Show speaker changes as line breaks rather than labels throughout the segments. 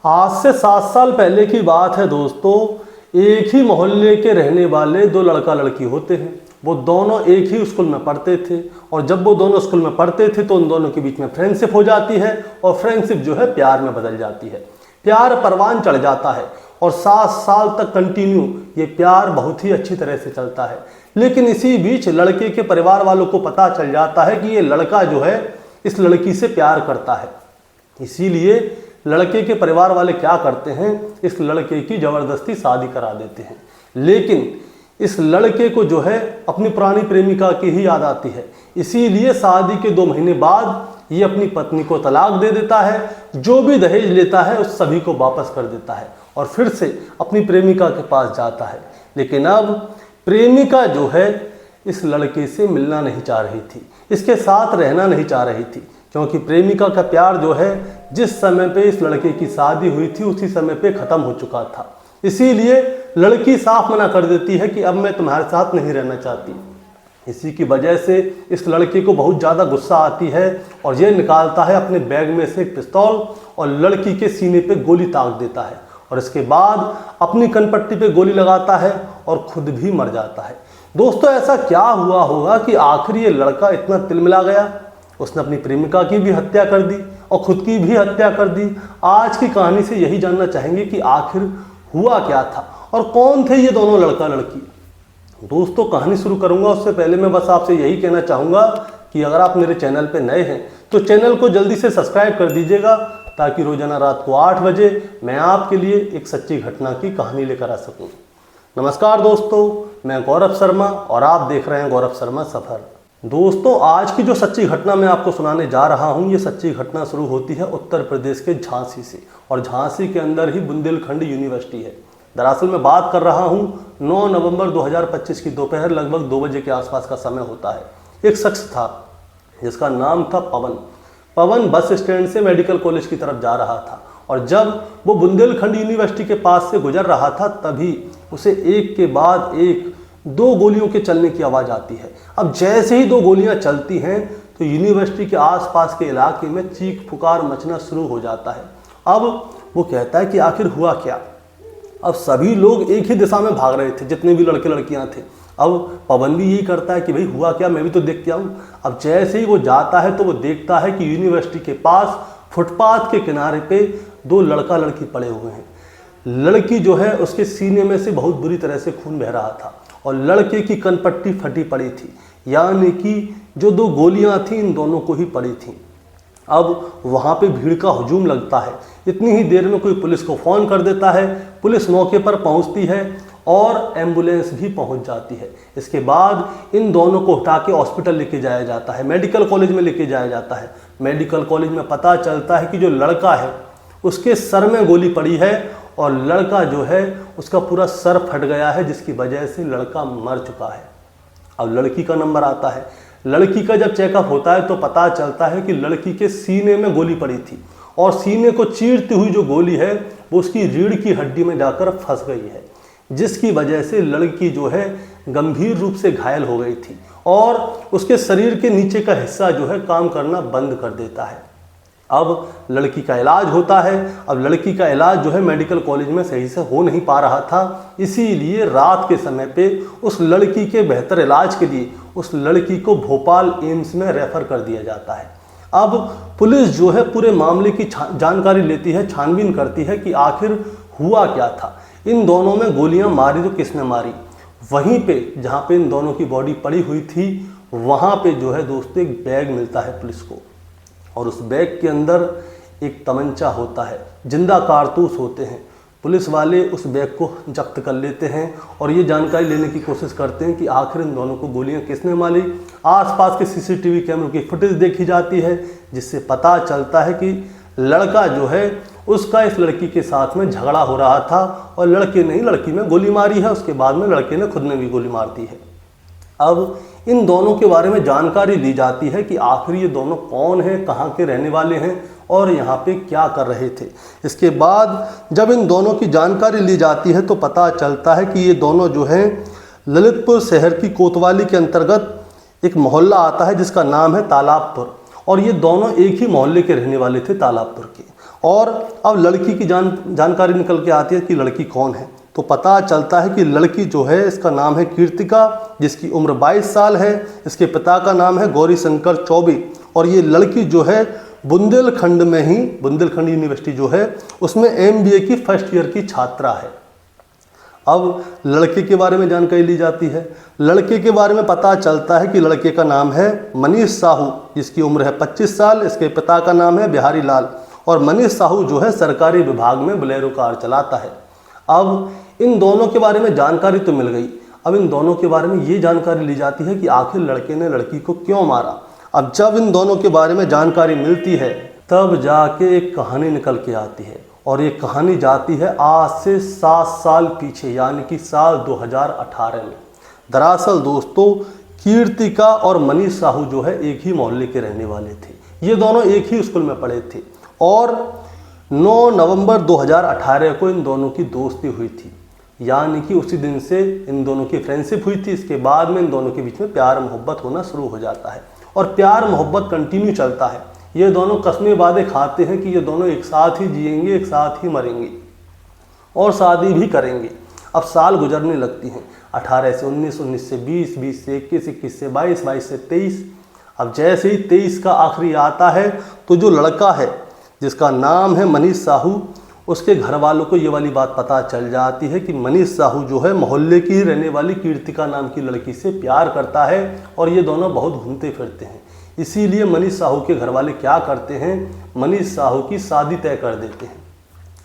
आज से 7 साल पहले की बात है दोस्तों। एक ही मोहल्ले के रहने वाले दो लड़का लड़की होते हैं। वो दोनों एक ही स्कूल में पढ़ते थे और जब वो दोनों स्कूल में पढ़ते थे तो उन दोनों के बीच में फ्रेंडशिप हो जाती है और फ्रेंडशिप जो है प्यार में बदल जाती है। प्यार परवान चढ़ जाता है और 7 साल तक कंटिन्यू ये प्यार बहुत ही अच्छी तरह से चलता है। लेकिन इसी बीच लड़के के परिवार वालों को पता चल जाता है कि ये लड़का जो है इस लड़की से प्यार करता है। इसीलिए लड़के के परिवार वाले क्या करते हैं, इस लड़के की ज़बरदस्ती शादी करा देते हैं। लेकिन इस लड़के को जो है अपनी पुरानी प्रेमिका की ही याद आती है। इसीलिए शादी के 2 महीने बाद ये अपनी पत्नी को तलाक दे देता है। जो भी दहेज लेता है उस सभी को वापस कर देता है और फिर से अपनी प्रेमिका के पास जाता है। लेकिन अब प्रेमिका जो है इस लड़के से मिलना नहीं चाह रही थी, इसके साथ रहना नहीं चाह रही थी, क्योंकि प्रेमिका का प्यार जो है जिस समय पे इस लड़के की शादी हुई थी उसी समय पे ख़त्म हो चुका था। इसीलिए लड़की साफ मना कर देती है कि अब मैं तुम्हारे साथ नहीं रहना चाहती। इसी की वजह से इस लड़के को बहुत ज़्यादा गुस्सा आती है और ये निकालता है अपने बैग में से एक पिस्तौल और लड़की के सीने पे गोली ताक देता है और इसके बाद अपनी कनपट्टी पे गोली लगाता है और खुद भी मर जाता है। दोस्तों, ऐसा क्या हुआ होगा कि आखिर ये लड़का इतना तिलमिला गया, उसने अपनी प्रेमिका की भी हत्या कर दी और खुद की भी हत्या कर दी। आज की कहानी से यही जानना चाहेंगे कि आखिर हुआ क्या था और कौन थे ये दोनों लड़का लड़की। दोस्तों, कहानी शुरू करूंगा उससे पहले मैं बस आपसे यही कहना चाहूँगा कि अगर आप मेरे चैनल पे नए हैं तो चैनल को जल्दी से सब्सक्राइब कर दीजिएगा ताकि रोजाना रात को 8 बजे मैं आपके लिए एक सच्ची घटना की कहानी लेकर आ सकूँ। नमस्कार दोस्तों, मैं गौरव शर्मा और आप देख रहे हैं गौरव शर्मा सफ़र। दोस्तों, आज की जो सच्ची घटना मैं आपको सुनाने जा रहा हूँ, ये सच्ची घटना शुरू होती है उत्तर प्रदेश के झांसी से और झांसी के अंदर ही बुंदेलखंड यूनिवर्सिटी है। दरअसल मैं बात कर रहा हूँ 9 नवंबर 2025 की दोपहर लगभग 2 बजे के आसपास का समय होता है। एक शख्स था जिसका नाम था पवन। पवन बस स्टैंड से मेडिकल कॉलेज की तरफ जा रहा था और जब वो बुंदेलखंड यूनिवर्सिटी के पास से गुजर रहा था तभी उसे एक के बाद एक 2 गोलियों के चलने की आवाज़ आती है। अब जैसे ही 2 गोलियां चलती हैं तो यूनिवर्सिटी के आसपास के इलाके में चीख पुकार मचना शुरू हो जाता है। अब वो कहता है कि आखिर हुआ क्या। अब सभी लोग एक ही दिशा में भाग रहे थे, जितने भी लड़के लड़कियां थे। अब पवन भी यही करता है कि भाई हुआ क्या, मैं भी तो देख के आऊँ। अब जैसे ही वो जाता है तो वो देखता है कि यूनिवर्सिटी के पास फुटपाथ के किनारे पे 2 लड़का लड़की पड़े हुए हैं। लड़की जो है उसके सीने में से बहुत बुरी तरह से खून बह रहा था और लड़के की कनपट्टी फटी पड़ी थी, यानी कि जो 2 गोलियां थी इन दोनों को ही पड़ी थी। अब वहाँ पे भीड़ का हुजूम लगता है। इतनी ही देर में कोई पुलिस को फ़ोन कर देता है। पुलिस मौके पर पहुँचती है और एम्बुलेंस भी पहुँच जाती है। इसके बाद इन दोनों को उठा के हॉस्पिटल लेके जाया जाता है, मेडिकल कॉलेज में लेके जाया जाता है। मेडिकल कॉलेज में पता चलता है कि जो लड़का है उसके सर में गोली पड़ी है और लड़का जो है उसका पूरा सर फट गया है, जिसकी वजह से लड़का मर चुका है। अब लड़की का नंबर आता है। लड़की का जब चेकअप होता है तो पता चलता है कि लड़की के सीने में गोली पड़ी थी और सीने को चीरती हुई जो गोली है वो उसकी रीढ़ की हड्डी में जाकर फंस गई है, जिसकी वजह से लड़की जो है गंभीर रूप से घायल हो गई थी और उसके शरीर के नीचे का हिस्सा जो है काम करना बंद कर देता है। अब लड़की का इलाज होता है। अब लड़की का इलाज जो है मेडिकल कॉलेज में सही से हो नहीं पा रहा था, इसीलिए रात के समय पे उस लड़की के बेहतर इलाज के लिए उस लड़की को भोपाल एम्स में रेफ़र कर दिया जाता है। अब पुलिस जो है पूरे मामले की जानकारी लेती है, छानबीन करती है कि आखिर हुआ क्या था, इन दोनों में गोलियां मारी तो किसने मारी। वहीं पे जहाँ पे इन दोनों की बॉडी पड़ी हुई थी वहाँ पे जो है दोस्तों एक बैग मिलता है पुलिस को और उस बैग के अंदर एक तमंचा होता है, जिंदा कारतूस होते हैं। पुलिस वाले उस बैग को जब्त कर लेते हैं और ये जानकारी लेने की कोशिश करते हैं कि आखिर इन दोनों को गोलियां किसने मारी। आसपास के सीसीटीवी कैमरों की फुटेज देखी जाती है, जिससे पता चलता है कि लड़का जो है उसका इस लड़की के साथ में झगड़ा हो रहा था और लड़के ने ही लड़की में गोली मारी है। उसके बाद में लड़के ने खुद में भी गोली मार दी है। अब इन दोनों के बारे में जानकारी ली जाती है कि आखिर ये दोनों कौन हैं, कहाँ के रहने वाले हैं और यहाँ पे क्या कर रहे थे। इसके बाद जब इन दोनों की जानकारी ली जाती है तो पता चलता है कि ये दोनों जो हैं ललितपुर शहर की कोतवाली के अंतर्गत एक मोहल्ला आता है जिसका नाम है तालाबपुर और ये दोनों एक ही मोहल्ले के रहने वाले थे तालाबपुर के। और अब लड़की की जानकारी निकल के आती है कि लड़की कौन है। तो पता चलता है कि लड़की जो है इसका नाम है कीर्तिका, जिसकी उम्र 22 साल है। इसके पिता का नाम है गौरी शंकर चौबे और ये लड़की जो है बुंदेलखंड में ही, बुंदेलखंड यूनिवर्सिटी जो है उसमें MBA की फर्स्ट ईयर की छात्रा है। अब लड़के के बारे में जानकारी ली जाती है। लड़के के बारे में पता चलता है कि लड़के का नाम है मनीष साहू, जिसकी उम्र है 25 साल। इसके पिता का नाम है बिहारी लाल और मनीष साहू जो है सरकारी विभाग में बोलेरो कार चलाता है। अब इन दोनों के बारे में जानकारी तो मिल गई। अब इन दोनों के बारे में ये जानकारी ली जाती है कि आखिर लड़के ने लड़की को क्यों मारा। अब जब इन दोनों के बारे में जानकारी मिलती है तब जाके एक कहानी निकल के आती है और ये कहानी जाती है आज से 7 साल पीछे, यानी कि साल 2018 में। दरअसल दोस्तों कीर्तिका और मनीष साहू जो है एक ही मोहल्ले के रहने वाले थे। ये दोनों एक ही स्कूल में पढ़े थे और 9 नवंबर 2018 को इन दोनों की दोस्ती हुई थी, यानी कि उसी दिन से इन दोनों की फ्रेंडशिप हुई थी। इसके बाद में इन दोनों के बीच में प्यार मोहब्बत होना शुरू हो जाता है और प्यार मोहब्बत कंटिन्यू चलता है। ये दोनों कसमें वादे खाते हैं कि ये दोनों एक साथ ही जिएंगे, एक साथ ही मरेंगे और शादी भी करेंगे। अब साल गुजरने लगती हैं, 18 से 19, 19 से 20, 20 से 21, 21 से 22, 22 से 23। अब जैसे ही 23 का आखिरी आता है तो जो लड़का है जिसका नाम है मनीष साहू, उसके घर वालों को ये वाली बात पता चल जाती है कि मनीष साहू जो है मोहल्ले की रहने वाली कीर्तिका नाम की लड़की से प्यार करता है और ये दोनों बहुत घूमते फिरते हैं। इसीलिए मनीष साहू के घर वाले क्या करते हैं, मनीष साहू की शादी तय कर देते हैं।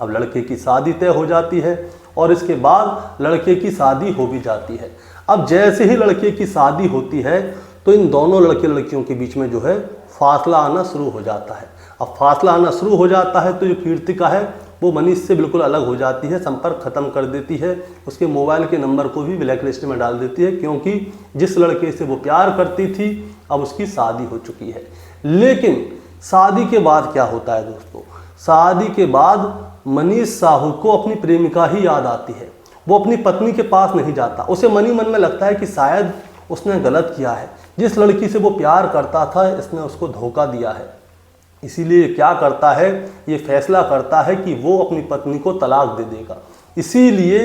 अब लड़के की शादी तय हो जाती है और इसके बाद लड़के की शादी हो भी जाती है। अब जैसे ही लड़के की शादी होती है तो इन दोनों लड़के लड़कियों के बीच में जो है फासला आना शुरू हो जाता है। अब फासला आना शुरू हो जाता है तो जो कीर्तिका है वो मनीष से बिल्कुल अलग हो जाती है, संपर्क खत्म कर देती है। उसके मोबाइल के नंबर को भी ब्लैक लिस्ट में डाल देती है, क्योंकि जिस लड़के से वो प्यार करती थी अब उसकी शादी हो चुकी है। लेकिन शादी के बाद क्या होता है दोस्तों, शादी के बाद मनीष साहू को अपनी प्रेमिका ही याद आती है। वो अपनी पत्नी के पास नहीं जाता। उसे मन ही मन में लगता है कि शायद उसने गलत किया है, जिस लड़की से वो प्यार करता था इसने उसको धोखा दिया है। इसीलिए क्या करता है, ये फैसला करता है कि वो अपनी पत्नी को तलाक दे देगा। इसीलिए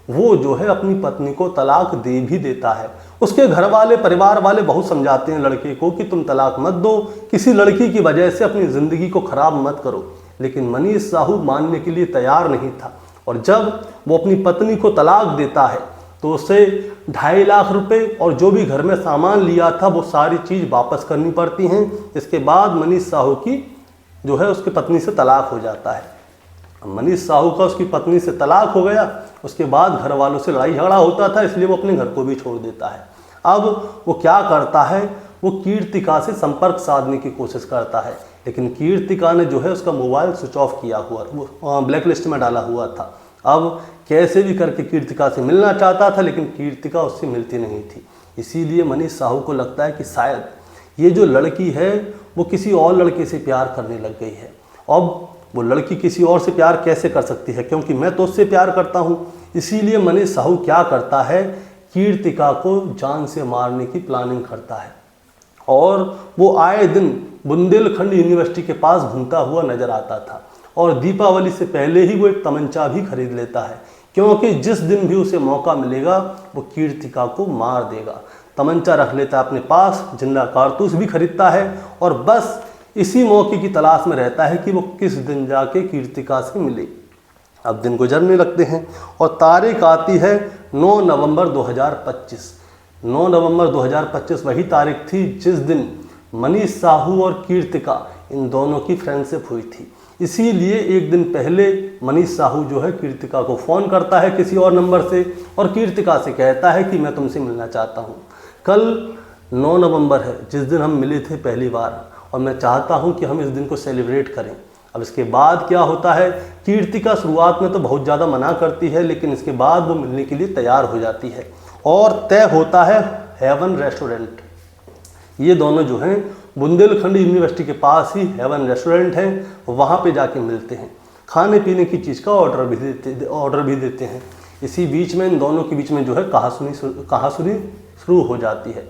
वो जो है अपनी पत्नी को तलाक दे भी देता है। उसके घर वाले, परिवार वाले बहुत समझाते हैं लड़के को कि तुम तलाक मत दो, किसी लड़की की वजह से अपनी ज़िंदगी को ख़राब मत करो। लेकिन मनीष साहू मानने के लिए तैयार नहीं था और जब वो अपनी पत्नी को तलाक देता है तो उसे 2.5 लाख रुपए और जो भी घर में सामान लिया था वो सारी चीज़ वापस करनी पड़ती हैं। इसके बाद मनीष साहू की जो है उसकी पत्नी से तलाक हो जाता है। मनीष साहू का उसकी पत्नी से तलाक हो गया, उसके बाद घर वालों से लड़ाई झगड़ा होता था, इसलिए वो अपने घर को भी छोड़ देता है। अब वो क्या करता है, वो कीर्तिका से संपर्क साधने की कोशिश करता है, लेकिन कीर्तिका ने जो है उसका मोबाइल स्विच ऑफ किया हुआ, वो ब्लैक लिस्ट में डाला हुआ था। अब कैसे भी करके कीर्तिका से मिलना चाहता था, लेकिन कीर्तिका उससे मिलती नहीं थी। इसीलिए मनीष साहू को लगता है कि शायद ये जो लड़की है वो किसी और लड़के से प्यार करने लग गई है। अब वो लड़की किसी और से प्यार कैसे कर सकती है, क्योंकि मैं तो उससे प्यार करता हूँ। इसीलिए मनीष साहू क्या करता है, कीर्तिका को जान से मारने की प्लानिंग करता है और वो आए दिन बुंदेलखंड यूनिवर्सिटी के पास घूमता हुआ नजर आता था और दीपावली से पहले ही वो एक तमंचा भी खरीद लेता है, क्योंकि जिस दिन भी उसे मौका मिलेगा वो कीर्तिका को मार देगा। तमंचा रख लेता है अपने पास, जिंदा कारतूस भी खरीदता है और बस इसी मौके की तलाश में रहता है कि वो किस दिन जाके कीर्तिका से मिले। अब दिन गुजरने लगते हैं और तारीख आती है 9 नवंबर 2025। 9 नवंबर 2025 वही तारीख थी जिस दिन मनीष साहू और कीर्तिका इन दोनों की फ्रेंडशिप हुई थी। इसीलिए एक दिन पहले मनीष साहू जो है कीर्तिका को फ़ोन करता है किसी और नंबर से और कीर्तिका से कहता है कि मैं तुमसे मिलना चाहता हूँ। कल 9 नवंबर है जिस दिन हम मिले थे पहली बार और मैं चाहता हूँ कि हम इस दिन को सेलिब्रेट करें। अब इसके बाद क्या होता है, कीर्तिका शुरुआत में तो बहुत ज़्यादा मना करती है, लेकिन इसके बाद वो मिलने के लिए तैयार हो जाती है और तय होता है हेवन रेस्टोरेंट। ये दोनों जो हैं बुंदेलखंड यूनिवर्सिटी के पास ही हेवन रेस्टोरेंट है, वहाँ पे जाके मिलते हैं। खाने पीने की चीज़ का ऑर्डर भी देते हैं। इसी बीच में इन दोनों के बीच में जो है कहासुनी शुरू हो जाती है।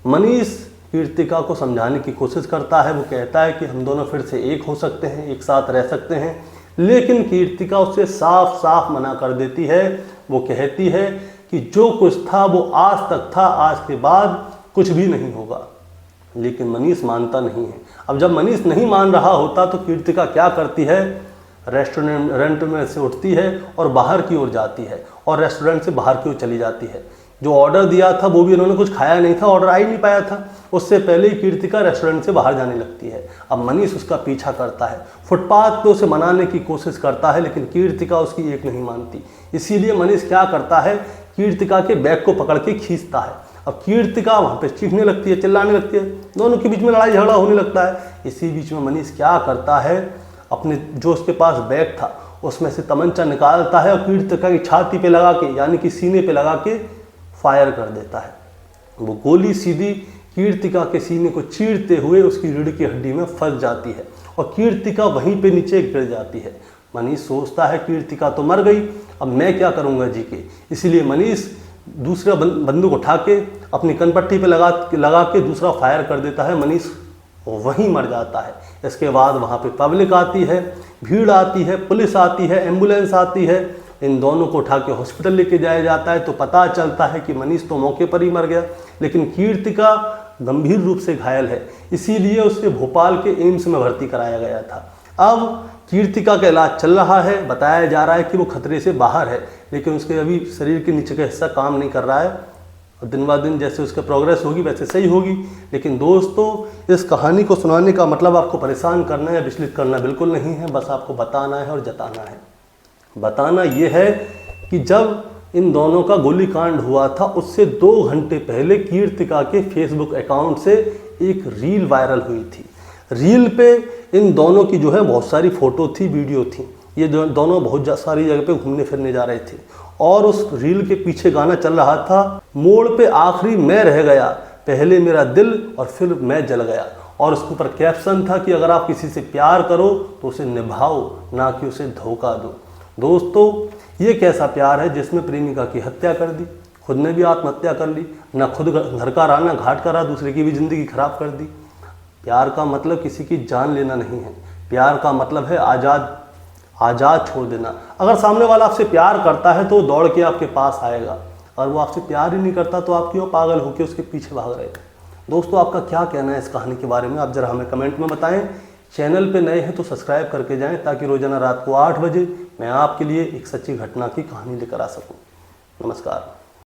मनीष कीर्तिका को समझाने की कोशिश करता है। वो कहता है कि हम दोनों फिर से एक हो सकते हैं, एक साथ रह सकते हैं, लेकिन कीर्तिका उससे साफ साफ मना कर देती है। वो कहती है कि जो कुछ था वो आज तक था, आज के बाद कुछ भी नहीं होगा। लेकिन मनीष मानता नहीं है। अब जब मनीष नहीं मान रहा होता तो कीर्तिका क्या करती है, रेस्टोरेंट में से उठती है और बाहर की ओर जाती है और रेस्टोरेंट से बाहर की ओर चली जाती है। जो ऑर्डर दिया था वो भी उन्होंने कुछ खाया नहीं था, ऑर्डर आ ही नहीं पाया था। उससे पहले ही कीर्तिका रेस्टोरेंट से बाहर जाने लगती है। अब मनीष उसका पीछा करता है, फुटपाथ पे उसे मनाने की कोशिश करता है, लेकिन कीर्तिका उसकी एक नहीं मानती। इसीलिए मनीष क्या करता है, कीर्तिका के बैग को पकड़ के खींचता है। अब कीर्तिका वहाँ पे चीखने लगती है, चिल्लाने लगती है, दोनों के बीच में लड़ाई झगड़ा होने लगता है। इसी बीच में मनीष क्या करता है, अपने जो उसके पास बैग था उसमें से तमंचा निकालता है और कीर्तिका की छाती पे लगा के, यानी कि सीने पे लगा के फायर कर देता है। वो गोली सीधी कीर्तिका के सीने को चीरते हुए उसकी रीढ़ की हड्डी में फंस जाती है और कीर्तिका वहीं पे नीचे गिर जाती है। मनीष सोचता है कीर्तिका तो मर गई, अब मैं क्या करूँगा जी के। इसीलिए मनीष दूसरा बंदूक उठा के अपनी कनपट्टी पे लगा के दूसरा फायर कर देता है। मनीष वहीं मर जाता है। इसके बाद वहाँ पे पब्लिक आती है, भीड़ आती है, पुलिस आती है, एम्बुलेंस आती है। इन दोनों को उठा के हॉस्पिटल लेके जाया जाता है तो पता चलता है कि मनीष तो मौके पर ही मर गया, लेकिन कीर्तिका गंभीर रूप से घायल है। इसीलिए उसे भोपाल के एम्स में भर्ती कराया गया था। अब कीर्तिका का इलाज चल रहा है, बताया जा रहा है कि वो खतरे से बाहर है, लेकिन उसके अभी शरीर के नीचे का हिस्सा काम नहीं कर रहा है। दिन ब दिन जैसे उसका प्रोग्रेस होगी वैसे सही होगी। लेकिन दोस्तों, इस कहानी को सुनाने का मतलब आपको परेशान करना या विचलित करना बिल्कुल नहीं है, बस आपको बताना है और जताना है। बताना ये है कि जब इन दोनों का गोलीकांड हुआ था उससे 2 घंटे पहले कीर्तिका के फेसबुक अकाउंट से एक रील वायरल हुई थी। रील पे इन दोनों की जो है बहुत सारी फ़ोटो थी, वीडियो थी। ये दोनों बहुत सारी जगह पे घूमने फिरने जा रहे थे और उस रील के पीछे गाना चल रहा था, मोड़ पे आखिरी मैं रह गया, पहले मेरा दिल और फिर मैं जल गया। और उसके ऊपर कैप्शन था कि अगर आप किसी से प्यार करो तो उसे निभाओ, ना कि उसे धोखा दो। दोस्तों, ये कैसा प्यार है जिसमें प्रेमिका की हत्या कर दी, खुद ने भी आत्महत्या कर ली, ना खुद घर का रहा ना घाट का रहा, दूसरे की भी ज़िंदगी खराब कर दी। प्यार का मतलब किसी की जान लेना नहीं है, प्यार का मतलब है आज़ाद छोड़ देना। अगर सामने वाला आपसे प्यार करता है तो वो दौड़ के आपके पास आएगा, और वो आपसे प्यार ही नहीं करता तो आप क्यों पागल होकर उसके पीछे भाग रहे हैं। दोस्तों, आपका क्या कहना है इस कहानी के बारे में, आप ज़रा हमें कमेंट में बताएं। चैनल पे नए हैं तो सब्सक्राइब करके जाएं ताकि रोजाना रात को 8 बजे मैं आपके लिए एक सच्ची घटना की कहानी लेकर आ सकूं। नमस्कार।